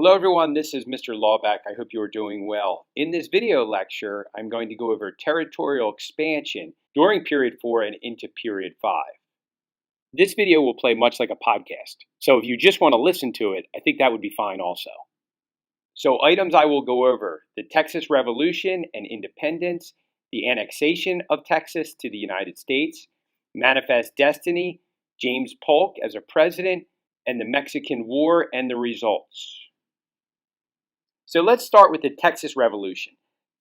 Hello everyone, this is Mr. Laubach. I hope you are doing well. In this video lecture, I'm going to go over territorial expansion during period 4 and into period 5. This video will play much like a podcast, so if you just want to listen to it, I think that would be fine also. So items I will go over: the Texas Revolution and independence, the annexation of Texas to the United States, Manifest Destiny, James Polk as a president, and the Mexican War and the results. So let's start with the Texas Revolution.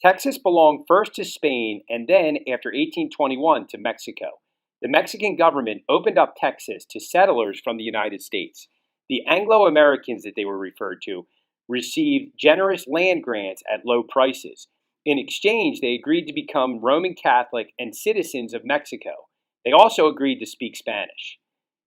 Texas belonged first to Spain and then, after 1821, to Mexico. The Mexican government opened up Texas to settlers from the United States. The Anglo-Americans, that they were referred to, received generous land grants at low prices. In exchange, they agreed to become Roman Catholic and citizens of Mexico. They also agreed to speak Spanish.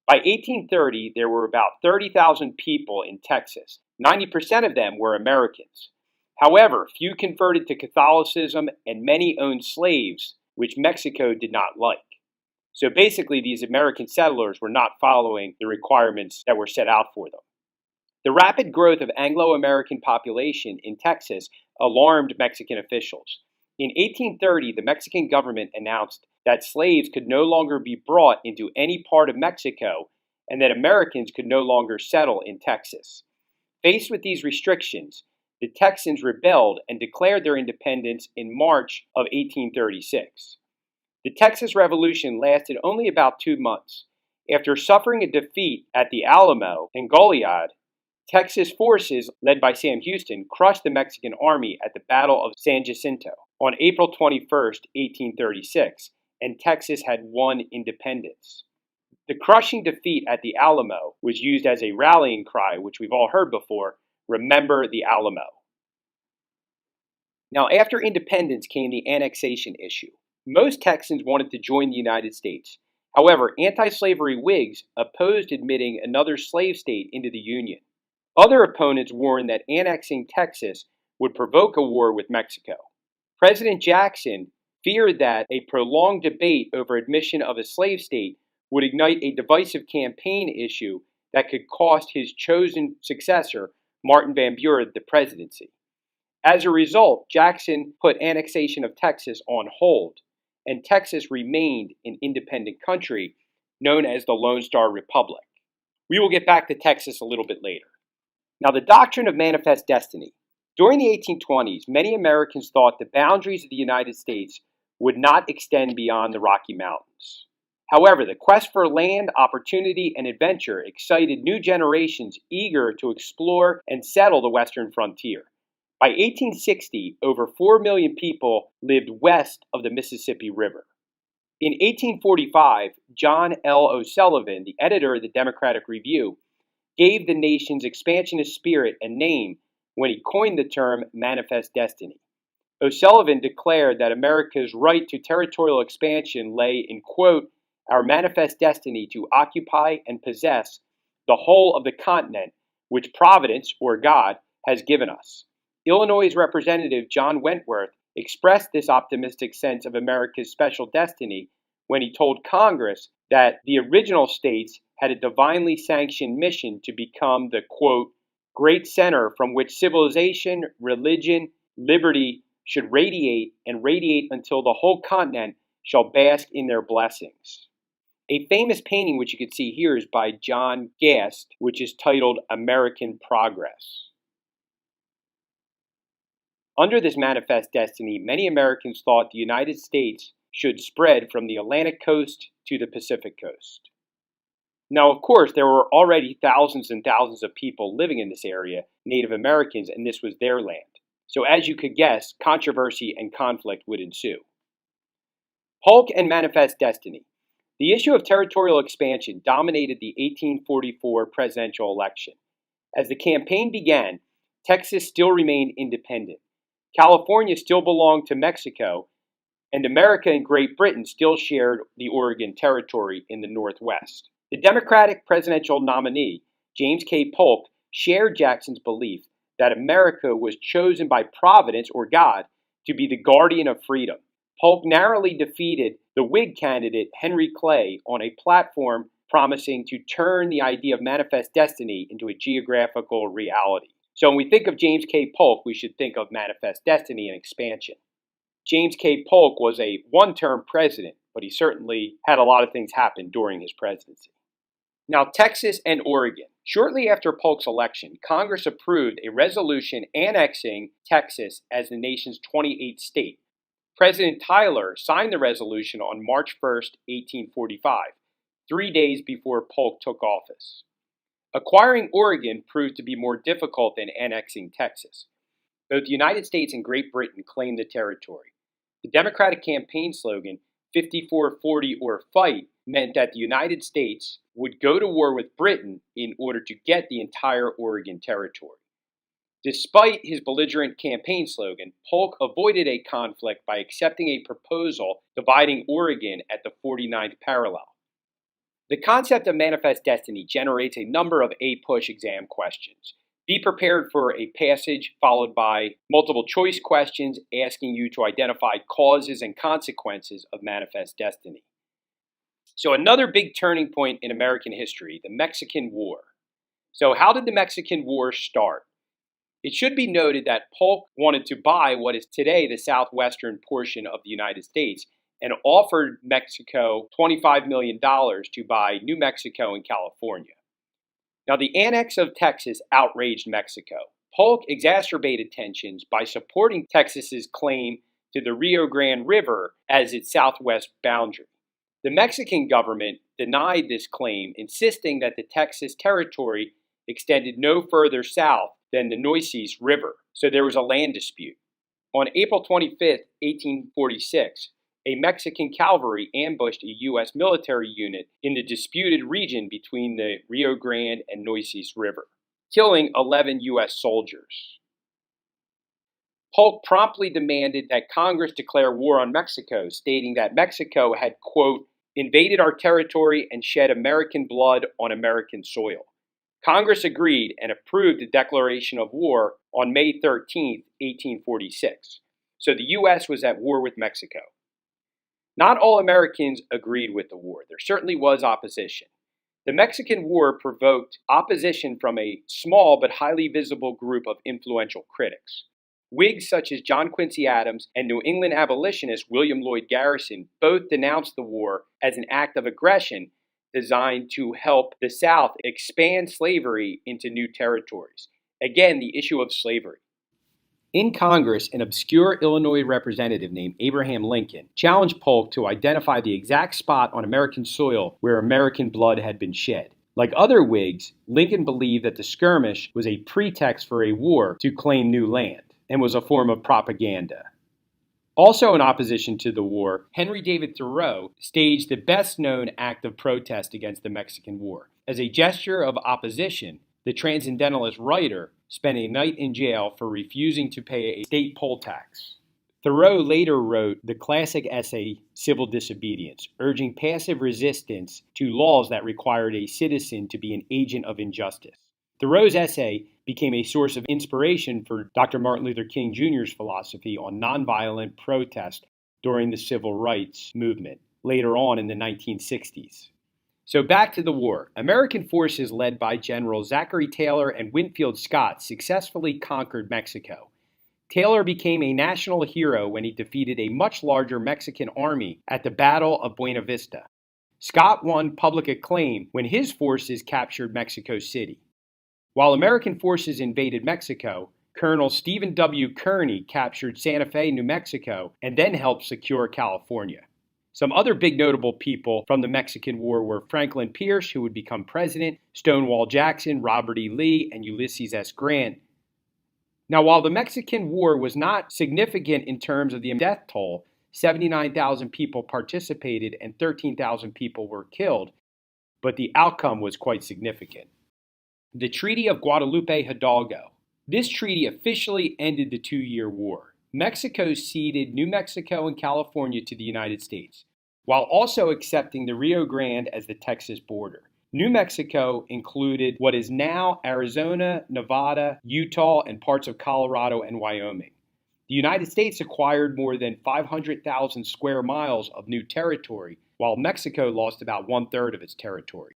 By 1830, there were about 30,000 people in Texas. 90% of them were Americans. However, few converted to Catholicism and many owned slaves, which Mexico did not like. So basically, these American settlers were not following the requirements that were set out for them. The rapid growth of Anglo-American population in Texas alarmed Mexican officials. In 1830, the Mexican government announced that slaves could no longer be brought into any part of Mexico and that Americans could no longer settle in Texas. Faced with these restrictions, the Texans rebelled and declared their independence in March of 1836. The Texas Revolution lasted only about 2 months. After suffering a defeat at the Alamo and Goliad, Texas forces, led by Sam Houston, crushed the Mexican army at the Battle of San Jacinto on April 21, 1836, and Texas had won independence. The crushing defeat at the Alamo was used as a rallying cry, which we've all heard before: remember the Alamo. Now, after independence came the annexation issue. Most Texans wanted to join the United States. However, anti-slavery Whigs opposed admitting another slave state into the Union. Other opponents warned that annexing Texas would provoke a war with Mexico. President Jackson feared that a prolonged debate over admission of a slave state would ignite a divisive campaign issue that could cost his chosen successor, Martin Van Buren, the presidency. As a result, Jackson put annexation of Texas on hold, and Texas remained an independent country known as the Lone Star Republic. We will get back to Texas a little bit later. Now, the doctrine of manifest destiny. During the 1820s, many Americans thought the boundaries of the United States would not extend beyond the Rocky Mountains. However, the quest for land, opportunity, and adventure excited new generations eager to explore and settle the western frontier. By 1860, over 4 million people lived west of the Mississippi River. In 1845, John L. O'Sullivan, the editor of the Democratic Review, gave the nation's expansionist spirit a name when he coined the term manifest destiny. O'Sullivan declared that America's right to territorial expansion lay in, quote, our manifest destiny to occupy and possess the whole of the continent which Providence, or God, has given us. Illinois' Representative John Wentworth expressed this optimistic sense of America's special destiny when he told Congress that the original states had a divinely sanctioned mission to become the, quote, great center from which civilization, religion, liberty should radiate and radiate until the whole continent shall bask in their blessings. A famous painting which you can see here is by John Gast, which is titled American Progress. Under this manifest destiny, many Americans thought the United States should spread from the Atlantic coast to the Pacific coast. Now, of course, there were already thousands and thousands of people living in this area, Native Americans, and this was their land. So as you could guess, controversy and conflict would ensue. Polk and manifest destiny. The issue of territorial expansion dominated the 1844 presidential election. As the campaign began, Texas still remained independent. California still belonged to Mexico, and America and Great Britain still shared the Oregon Territory in the Northwest. The Democratic presidential nominee, James K. Polk, shared Jackson's belief that America was chosen by Providence, or God, to be the guardian of freedom. Polk narrowly defeated the Whig candidate Henry Clay on a platform promising to turn the idea of manifest destiny into a geographical reality. So when we think of James K. Polk, we should think of Manifest Destiny and expansion. James K. Polk was a one-term president, but he certainly had a lot of things happen during his presidency. Now, Texas and Oregon. Shortly after Polk's election, Congress approved a resolution annexing Texas as the nation's 28th state. President Tyler signed the resolution on March 1st, 1845, 3 days before Polk took office. Acquiring Oregon proved to be more difficult than annexing Texas. Both the United States and Great Britain claimed the territory. The Democratic campaign slogan, 54-40 or fight, meant that the United States would go to war with Britain in order to get the entire Oregon territory. Despite his belligerent campaign slogan, Polk avoided a conflict by accepting a proposal dividing Oregon at the 49th parallel. The concept of manifest destiny generates a number of APUSH exam questions. Be prepared for a passage followed by multiple choice questions asking you to identify causes and consequences of manifest destiny. So another big turning point in American history, the Mexican War. So how did the Mexican War start? It should be noted that Polk wanted to buy what is today the southwestern portion of the United States and offered Mexico $25 million to buy New Mexico and California. Now, the annex of Texas outraged Mexico. Polk exacerbated tensions by supporting Texas's claim to the Rio Grande River as its southwest boundary. The Mexican government denied this claim, insisting that the Texas territory extended no further south than the Nueces River, so there was a land dispute. On April 25, 1846, a Mexican cavalry ambushed a U.S. military unit in the disputed region between the Rio Grande and Nueces River, killing 11 U.S. soldiers. Polk promptly demanded that Congress declare war on Mexico, stating that Mexico had, quote, invaded our territory and shed American blood on American soil. Congress agreed and approved the declaration of war on May 13, 1846. So the U.S. was at war with Mexico. Not all Americans agreed with the war. There certainly was opposition. The Mexican War provoked opposition from a small but highly visible group of influential critics. Whigs such as John Quincy Adams and New England abolitionist William Lloyd Garrison both denounced the war as an act of aggression designed to help the South expand slavery into new territories. Again, the issue of slavery. In Congress, an obscure Illinois representative named Abraham Lincoln challenged Polk to identify the exact spot on American soil where American blood had been shed. Like other Whigs, Lincoln believed that the skirmish was a pretext for a war to claim new land and was a form of propaganda. Also in opposition to the war, Henry David Thoreau staged the best-known act of protest against the Mexican War. As a gesture of opposition, the transcendentalist writer spent a night in jail for refusing to pay a state poll tax. Thoreau later wrote the classic essay, Civil Disobedience, urging passive resistance to laws that required a citizen to be an agent of injustice. Thoreau's essay became a source of inspiration for Dr. Martin Luther King Jr.'s philosophy on nonviolent protest during the civil rights movement, later on in the 1960s. So back to the war. American forces led by Generals Zachary Taylor and Winfield Scott successfully conquered Mexico. Taylor became a national hero when he defeated a much larger Mexican army at the Battle of Buena Vista. Scott won public acclaim when his forces captured Mexico City. While American forces invaded Mexico, Colonel Stephen W. Kearny captured Santa Fe, New Mexico, and then helped secure California. Some other big notable people from the Mexican War were Franklin Pierce, who would become president, Stonewall Jackson, Robert E. Lee, and Ulysses S. Grant. Now, while the Mexican War was not significant in terms of the death toll, 79,000 people participated and 13,000 people were killed, but the outcome was quite significant. The Treaty of Guadalupe Hidalgo. This treaty officially ended the 2-year war. Mexico ceded New Mexico and California to the United States, while also accepting the Rio Grande as the Texas border. New Mexico included what is now Arizona, Nevada, Utah, and parts of Colorado and Wyoming. The United States acquired more than 500,000 square miles of new territory, while Mexico lost about 1/3 of its territory.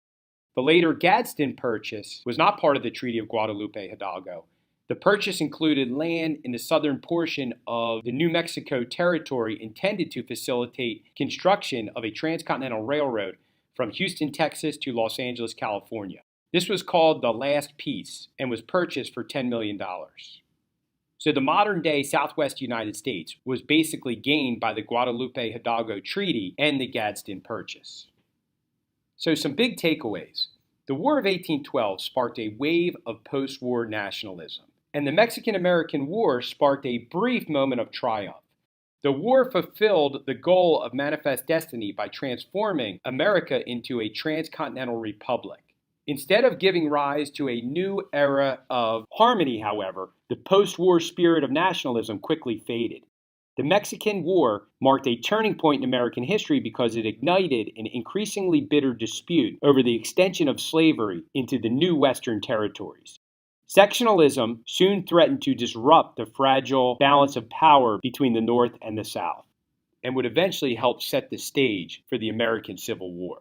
The later Gadsden Purchase was not part of the Treaty of Guadalupe Hidalgo. The purchase included land in the southern portion of the New Mexico territory intended to facilitate construction of a transcontinental railroad from Houston, Texas to Los Angeles, California. This was called the Last Piece and was purchased for $10 million. So the modern-day Southwest United States was basically gained by the Guadalupe-Hidalgo Treaty and the Gadsden Purchase. So some big takeaways. The War of 1812 sparked a wave of post-war nationalism, and the Mexican-American War sparked a brief moment of triumph. The war fulfilled the goal of Manifest Destiny by transforming America into a transcontinental republic. Instead of giving rise to a new era of harmony, however, the post-war spirit of nationalism quickly faded. The Mexican War marked a turning point in American history because it ignited an increasingly bitter dispute over the extension of slavery into the new Western territories. Sectionalism soon threatened to disrupt the fragile balance of power between the North and the South, and would eventually help set the stage for the American Civil War.